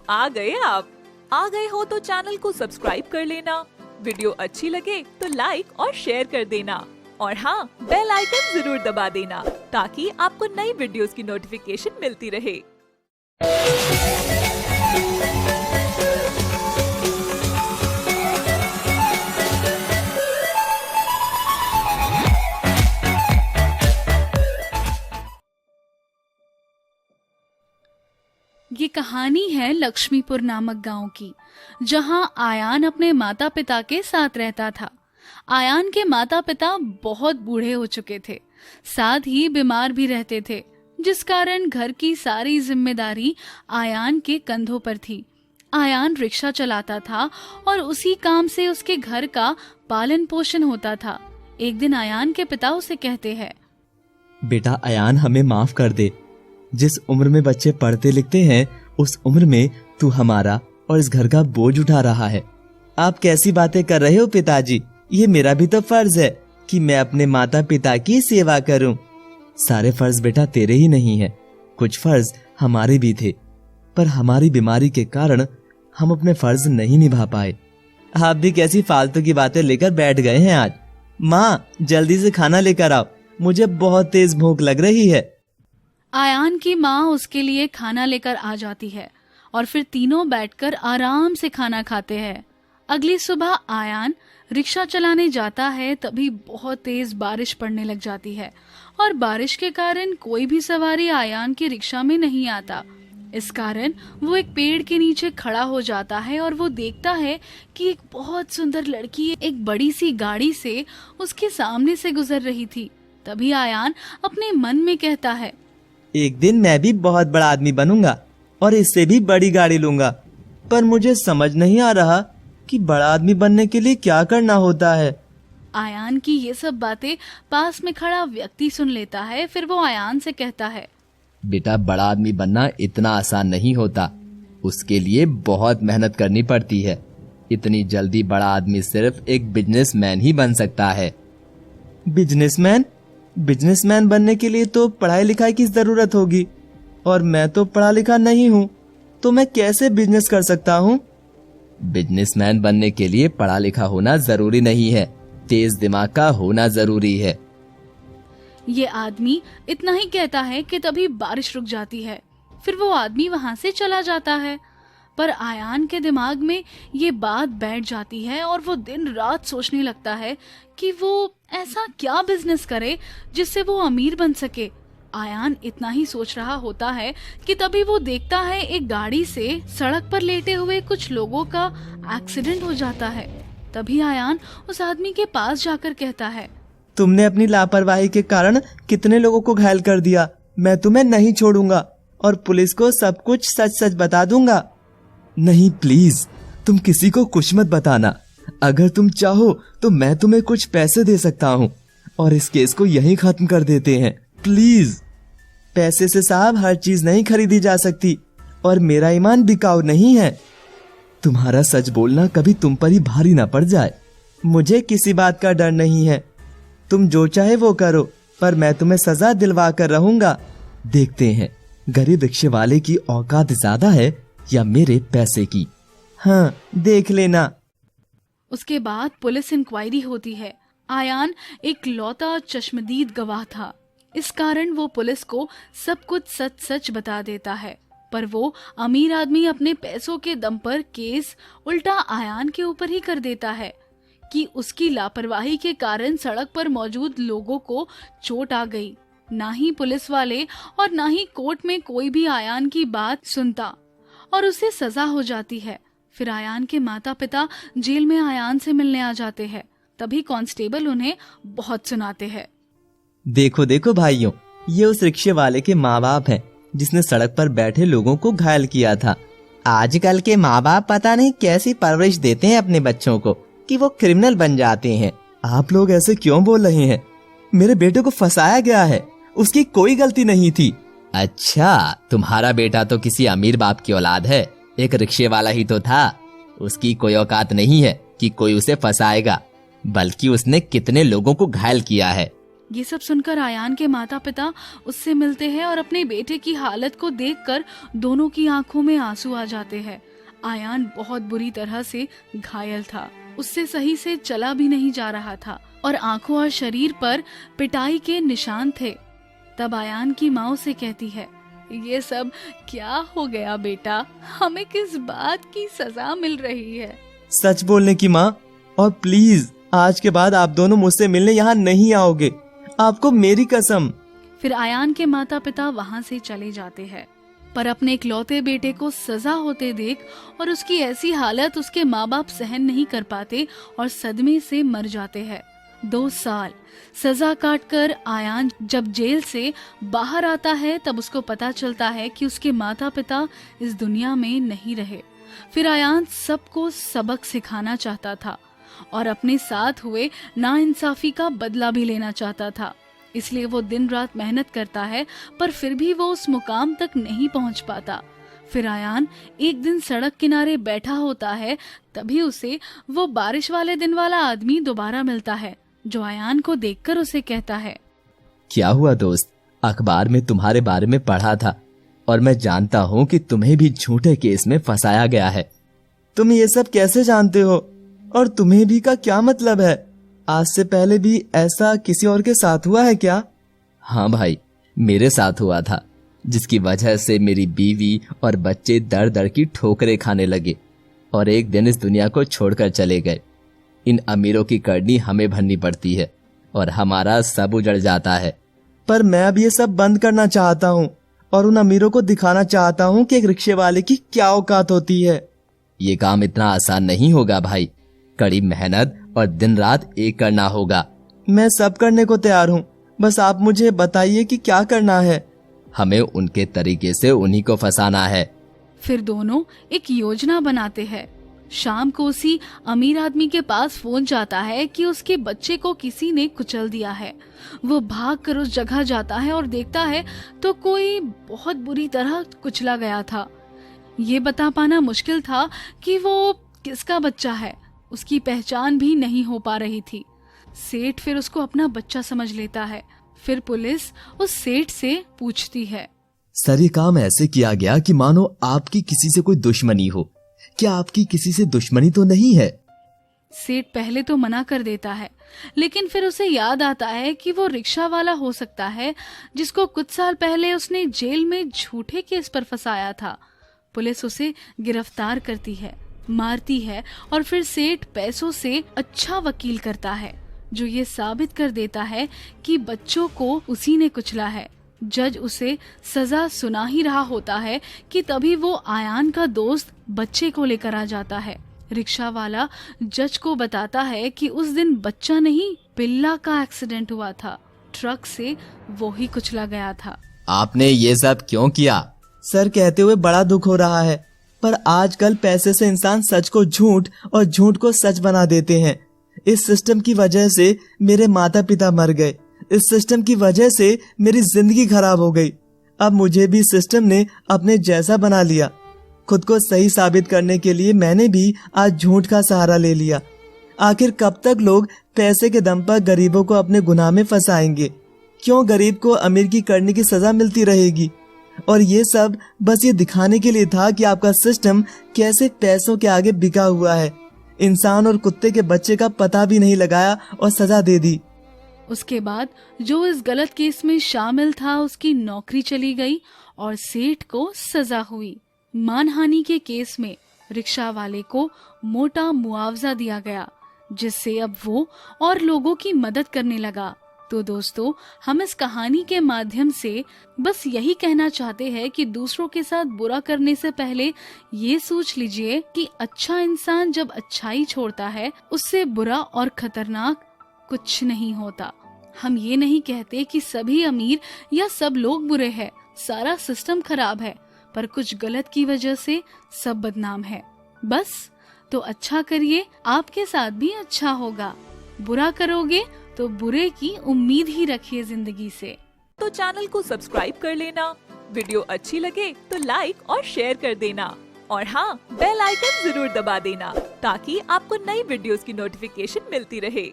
आ गए हो तो चैनल को सब्सक्राइब कर लेना, वीडियो अच्छी लगे तो लाइक और शेयर कर देना और हाँ, बेल आइकन जरूर दबा देना ताकि आपको नई वीडियोस की नोटिफिकेशन मिलती रहे। ये कहानी है लक्ष्मीपुर नामक गांव की, जहां आयान अपने माता पिता के साथ रहता था। आयान के माता पिता बहुत बूढ़े हो चुके थे, साथ ही बीमार भी रहते थे, जिस कारण घर की सारी जिम्मेदारी आयान के कंधों पर थी। आयान रिक्शा चलाता था और उसी काम से उसके घर का पालन पोषण होता था। एक दिन आयान के पिता उसे कहते हैं, बेटा आयान, हमें माफ कर दे। जिस उम्र में बच्चे पढ़ते लिखते हैं उस उम्र में तू हमारा और इस घर का बोझ उठा रहा है। आप कैसी बातें कर रहे हो पिताजी? ये मेरा भी तो फर्ज है कि मैं अपने माता पिता की सेवा करूं। सारे फर्ज बेटा तेरे ही नहीं है, कुछ फर्ज हमारे भी थे, पर हमारी बीमारी के कारण हम अपने फर्ज नहीं निभा पाए। आप भी कैसी फालतू की बातें लेकर बैठ गए हैं आज। माँ, जल्दी से खाना लेकर आओ, मुझे बहुत तेज भूख लग रही है। आयान की माँ उसके लिए खाना लेकर आ जाती है और फिर तीनों बैठकर आराम से खाना खाते हैं। अगली सुबह आयान रिक्शा चलाने जाता है, तभी बहुत तेज बारिश पड़ने लग जाती है और बारिश के कारण कोई भी सवारी आयान की रिक्शा में नहीं आता। इस कारण वो एक पेड़ के नीचे खड़ा हो जाता है और वो देखता है कि एक बहुत सुंदर लड़की एक बड़ी सी गाड़ी से उसके सामने से गुजर रही थी। तभी आयान अपने मन में कहता है, एक दिन मैं भी बहुत बड़ा आदमी बनूंगा और इससे भी बड़ी गाड़ी लूंगा, पर मुझे समझ नहीं आ रहा कि बड़ा आदमी बनने के लिए क्या करना होता है। आयान की ये सब बातें पास में खड़ा व्यक्ति सुन लेता है। फिर वो आयान से कहता है, बेटा, बड़ा आदमी बनना इतना आसान नहीं होता, उसके लिए बहुत मेहनत करनी पड़ती है। इतनी जल्दी बड़ा आदमी सिर्फ एक बिजनेसमैन ही बन सकता है। बिजनेसमैन? बिजनेसमैन बनने के लिए तो पढ़ाई लिखाई की जरूरत होगी और मैं तो पढ़ा लिखा नहीं हूँ, तो मैं कैसे बिजनेस कर सकता हूँ? बिजनेसमैन बनने के लिए पढ़ा लिखा होना जरूरी नहीं है, तेज दिमाग का होना जरूरी है। ये आदमी इतना ही कहता है कि तभी बारिश रुक जाती है। फिर वो आदमी वहां से चला जाता है, पर आयान के दिमाग में ये बात बैठ जाती है और वो दिन रात सोचने लगता है कि वो ऐसा क्या बिजनेस करे जिससे वो अमीर बन सके। आयान इतना ही सोच रहा होता है कि तभी वो देखता है एक गाड़ी से सड़क पर लेटे हुए कुछ लोगों का एक्सीडेंट हो जाता है। तभी आयान उस आदमी के पास जाकर कहता है, तुमने अपनी लापरवाही के कारण कितने लोगों को घायल कर दिया। मैं तुम्हें नहीं छोड़ूंगा और पुलिस को सब कुछ सच सच बता दूंगा। नहीं, प्लीज तुम किसी को कुछ मत बताना। अगर तुम चाहो तो मैं तुम्हें कुछ पैसे दे सकता हूँ और इस केस को यहीं खत्म कर देते हैं। प्लीज। पैसे से साहब हर चीज नहीं खरीदी जा सकती और मेरा ईमान बिकाऊ नहीं है। तुम्हारा सच बोलना कभी तुम पर ही भारी ना पड़ जाए। मुझे किसी बात का डर नहीं है, तुम जो चाहे वो करो, पर मैं तुम्हें सजा दिलवा कर रहूंगा। देखते हैं गरीब रिक्शे वाले की औकात ज्यादा है या मेरे पैसे की। हाँ, देख लेना। उसके बाद पुलिस इंक्वायरी होती है। आयान एक लौता चश्मदीद गवाह था, इस कारण वो पुलिस को सब कुछ सच सच बता देता है। पर वो अमीर आदमी अपने पैसों के दम पर केस उल्टा आयान के ऊपर ही कर देता है कि उसकी लापरवाही के कारण सड़क पर मौजूद लोगों को चोट आ गई। ना ही पुलिस वाले और ना ही कोर्ट में कोई भी आयान की बात सुनता और उसे सजा हो जाती है। फिर आयान के माता पिता जेल में आयान से मिलने आ जाते हैं। तभी कांस्टेबल उन्हें बहुत सुनाते हैं। देखो देखो भाइयों, ये उस रिक्शे वाले के माँ बाप हैं जिसने सड़क पर बैठे लोगों को घायल किया था। आजकल के माँ बाप पता नहीं कैसी परवरिश देते हैं अपने बच्चों को कि वो क्रिमिनल बन जाते हैं। आप लोग ऐसे क्यों बोल रहे हैं? मेरे बेटे को फंसाया गया है, उसकी कोई गलती नहीं थी। अच्छा, तुम्हारा बेटा तो किसी अमीर बाप की औलाद है, एक रिक्शे वाला ही तो था। उसकी कोई औकात नहीं है कि कोई उसे फंसाएगा, बल्कि उसने कितने लोगों को घायल किया है। ये सब सुनकर आयान के माता पिता उससे मिलते हैं और अपने बेटे की हालत को देखकर दोनों की आंखों में आंसू आ जाते हैं। आयान बहुत बुरी तरह से घायल था, उससे सही से चला भी नहीं जा रहा था और आंखों और शरीर पर पिटाई के निशान थे। तब आयान की माँ उसे कहती है, ये सब क्या हो गया बेटा, हमें किस बात की सजा मिल रही है? सच बोलने की माँ, और प्लीज आज के बाद आप दोनों मुझसे मिलने यहाँ नहीं आओगे, आपको मेरी कसम। फिर आयान के माता पिता वहाँ से चले जाते हैं, पर अपने इकलौते बेटे को सजा होते देख और उसकी ऐसी हालत उसके माँ बाप सहन नहीं कर पाते और सदमे से मर जाते हैं। 2 साल सजा काटकर आयान जब जेल से बाहर आता है तब उसको पता चलता है कि उसके माता पिता इस दुनिया में नहीं रहे। फिर आयान सबको सबक सिखाना चाहता था और अपने साथ हुए नाइंसाफी का बदला भी लेना चाहता था, इसलिए वो दिन रात मेहनत करता है, पर फिर भी वो उस मुकाम तक नहीं पहुंच पाता। फिर आयान एक दिन सड़क किनारे बैठा होता है, तभी उसे वो बारिश वाले दिन वाला आदमी दोबारा मिलता है, जो आयान को देखकर उसे कहता है, क्या हुआ दोस्त, अखबार में तुम्हारे बारे में पढ़ा था और मैं जानता हूँ कि तुम्हें भी झूठे केस में फंसाया गया है। तुम ये सब कैसे जानते हो और तुम्हें भी का क्या मतलब है? आज से पहले भी ऐसा किसी और के साथ हुआ है क्या? हाँ भाई, मेरे साथ हुआ था, जिसकी वजह से मेरी बीवी और बच्चे दर दर की ठोकरें खाने लगे और एक दिन इस दुनिया को छोड़कर चले गए। इन अमीरों की करनी हमें भरनी पड़ती है और हमारा सब उजड़ जाता है। पर मैं अब ये सब बंद करना चाहता हूँ और उन अमीरों को दिखाना चाहता हूँ कि एक रिक्शे वाले की क्या औकात होती है। ये काम इतना आसान नहीं होगा भाई, कड़ी मेहनत और दिन रात एक करना होगा। मैं सब करने को तैयार हूँ, बस आप मुझे बताइए कि क्या करना है। हमें उनके तरीके से उन्हीं को फंसाना है। फिर दोनों एक योजना बनाते हैं। शाम को उसी अमीर आदमी के पास फोन जाता है कि उसके बच्चे को किसी ने कुचल दिया है। वो भागकर उस जगह जाता है और देखता है तो कोई बहुत बुरी तरह कुचला गया था। ये बता पाना मुश्किल था कि वो किसका बच्चा है, उसकी पहचान भी नहीं हो पा रही थी। सेठ फिर उसको अपना बच्चा समझ लेता है। फिर पुलिस उस सेठ से पूछती है, सर ये काम ऐसे किया गया कि मानो आपकी किसी से कोई दुश्मनी हो, क्या आपकी किसी से दुश्मनी तो नहीं है? सेठ पहले तो मना कर देता है, लेकिन फिर उसे याद आता है कि वो रिक्शा वाला हो सकता है जिसको कुछ साल पहले उसने जेल में झूठे केस पर फंसाया था। पुलिस उसे गिरफ्तार करती है, मारती है और फिर सेठ पैसों से अच्छा वकील करता है जो ये साबित कर देता है कि बच्चों को उसी ने कुचला है। जज उसे सजा सुना ही रहा होता है कि तभी वो आयान का दोस्त बच्चे को लेकर आ जाता है। रिक्शा वाला जज को बताता है कि उस दिन बच्चा नहीं पिल्ला का एक्सीडेंट हुआ था, ट्रक से वो ही कुचला गया था। आपने ये सब क्यों किया? सर कहते हुए बड़ा दुख हो रहा है, पर आजकल पैसे से इंसान सच को झूठ और झूठ को सच बना देते हैं। इस सिस्टम की वजह से मेरे माता पिता मर गए, इस सिस्टम की वजह से मेरी जिंदगी खराब हो गई। अब मुझे भी सिस्टम ने अपने जैसा बना लिया। खुद को सही साबित करने के लिए मैंने भी आज झूठ का सहारा ले लिया। आखिर कब तक लोग पैसे के दम पर गरीबों को अपने गुनाह में फंसाएंगे? क्यों गरीब को अमीर की करने की सजा मिलती रहेगी? और ये सब बस ये दिखाने के लिए था कि आपका सिस्टम कैसे पैसों के आगे बिका हुआ है। इंसान और कुत्ते के बच्चे का पता भी नहीं लगाया और सजा दे दी। उसके बाद जो इस गलत केस में शामिल था उसकी नौकरी चली गई और सेठ को सजा हुई। मानहानि के केस में रिक्शा वाले को मोटा मुआवजा दिया गया, जिससे अब वो और लोगों की मदद करने लगा। तो दोस्तों, हम इस कहानी के माध्यम से बस यही कहना चाहते हैं कि दूसरों के साथ बुरा करने से पहले ये सोच लीजिए कि अच्छा इंसान जब अच्छाई छोड़ता है उससे बुरा और खतरनाक कुछ नहीं होता। हम ये नहीं कहते कि सभी अमीर या सब लोग बुरे हैं, सारा सिस्टम खराब है, पर कुछ गलत की वजह से सब बदनाम है। बस तो अच्छा करिए, आपके साथ भी अच्छा होगा। बुरा करोगे तो बुरे की उम्मीद ही रखिए जिंदगी से। तो चैनल को सब्सक्राइब कर लेना, वीडियो अच्छी लगे तो लाइक और शेयर कर देना और हाँ, बेल आइकन जरूर दबा देना ताकि आपको नई वीडियोस की नोटिफिकेशन मिलती रहे।